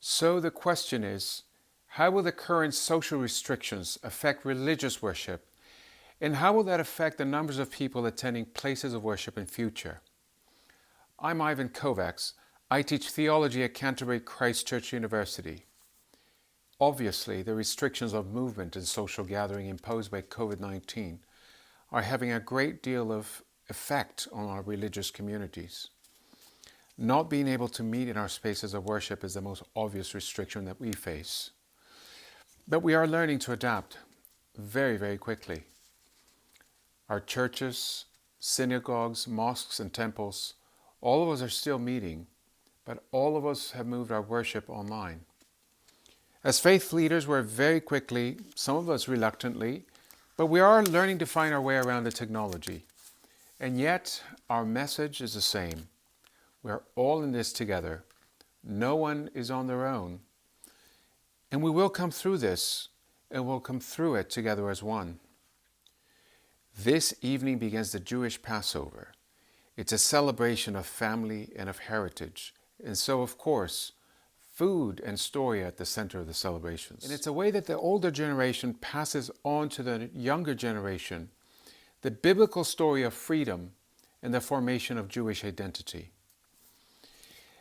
So the question is, how will the current social restrictions affect religious worship, and how will that affect the numbers of people attending places of worship in future? I'm Ivan Khovacs. I teach theology at Canterbury Christ Church University. Obviously, the restrictions of movement and social gathering imposed by COVID-19 are having a great deal of effect on our religious communities. Not being able to meet in our spaces of worship is the most obvious restriction that we face. But we are learning to adapt very, very quickly. Our churches, synagogues, mosques and temples, all of us are still meeting, but all of us have moved our worship online. As faith leaders, we're very quickly, some of us reluctantly, but we are learning to find our way around the technology. And yet, our message is the same. We're all in this together. No one is on their own. And we will come through this, and we'll come through it together as one. This evening begins the Jewish Passover. It's a celebration of family and of heritage. And so, of course, food and story are at the center of the celebrations. And it's a way that the older generation passes on to the younger generation the biblical story of freedom and the formation of Jewish identity.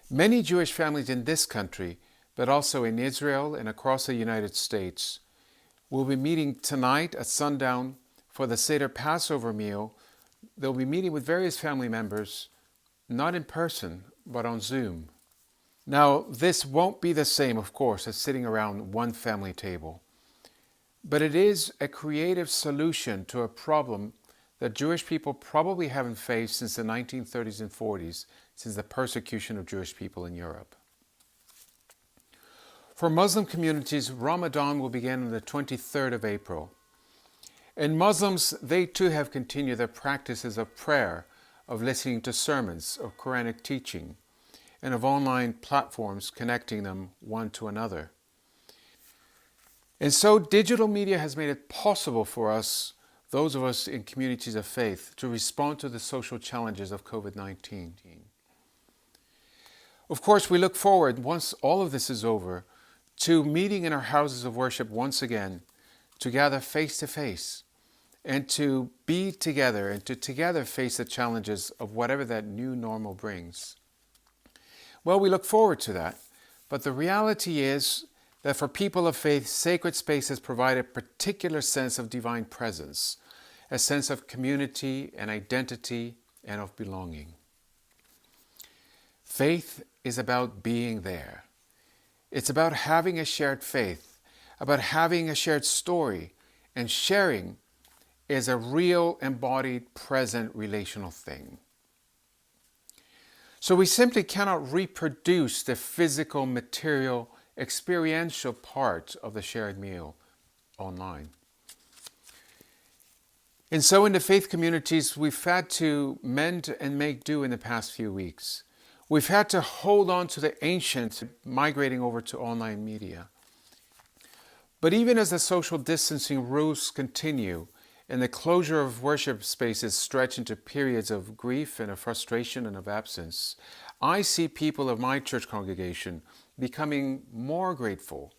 Many Jewish families in this country, but also in Israel and across the United States, will be meeting tonight at sundown for the Seder Passover meal. They'll be meeting with various family members, not in person, but on Zoom. Now, this won't be the same, of course, as sitting around one family table, but it is a creative solution to a problem that Jewish people probably haven't faced since the 1930s and 40s, since the persecution of Jewish people in Europe. For Muslim communities, Ramadan will begin on the 23rd of April. And Muslims, they too have continued their practices of prayer, of listening to sermons, of Quranic teaching, and of online platforms connecting them one to another. And so digital media has made it possible for us, those of us in communities of faith, to respond to the social challenges of COVID-19. Of course, we look forward, once all of this is over, to meeting in our houses of worship once again, to gather face to face, and to be together and to together face the challenges of whatever that new normal brings. Well, we look forward to that, but the reality is that for people of faith, sacred spaces provide a particular sense of divine presence, a sense of community and identity and of belonging. Faith is about being there. It's about having a shared faith, about having a shared story, and sharing is a real, embodied, present relational thing. So we simply cannot reproduce the physical, material, experiential part of the shared meal online. And so in the faith communities, we've had to mend and make do in the past few weeks. We've had to hold on to the ancient, migrating over to online media. But even as the social distancing rules continue and the closure of worship spaces stretch into periods of grief and of frustration and of absence, I see people of my church congregation becoming more grateful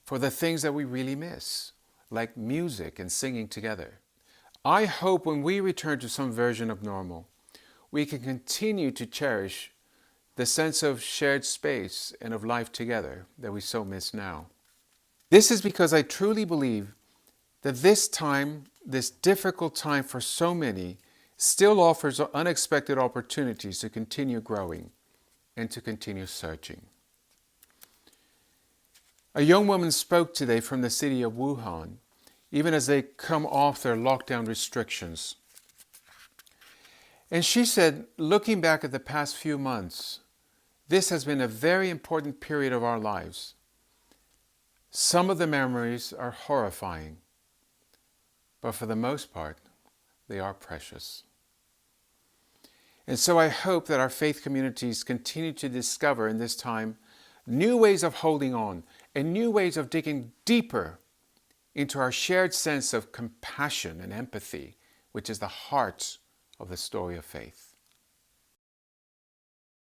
for the things that we really miss, like music and singing together. I hope when we return to some version of normal, we can continue to cherish the sense of shared space and of life together that we so miss now. This is because I truly believe that this time, this difficult time for so many, still offers unexpected opportunities to continue growing and to continue searching. A young woman spoke today from the city of Wuhan, even as they come off their lockdown restrictions. And she said, looking back at the past few months, this has been a very important period of our lives. Some of the memories are horrifying, but for the most part, they are precious. And so I hope that our faith communities continue to discover in this time new ways of holding on and new ways of digging deeper into our shared sense of compassion and empathy, which is the heart of the story of faith.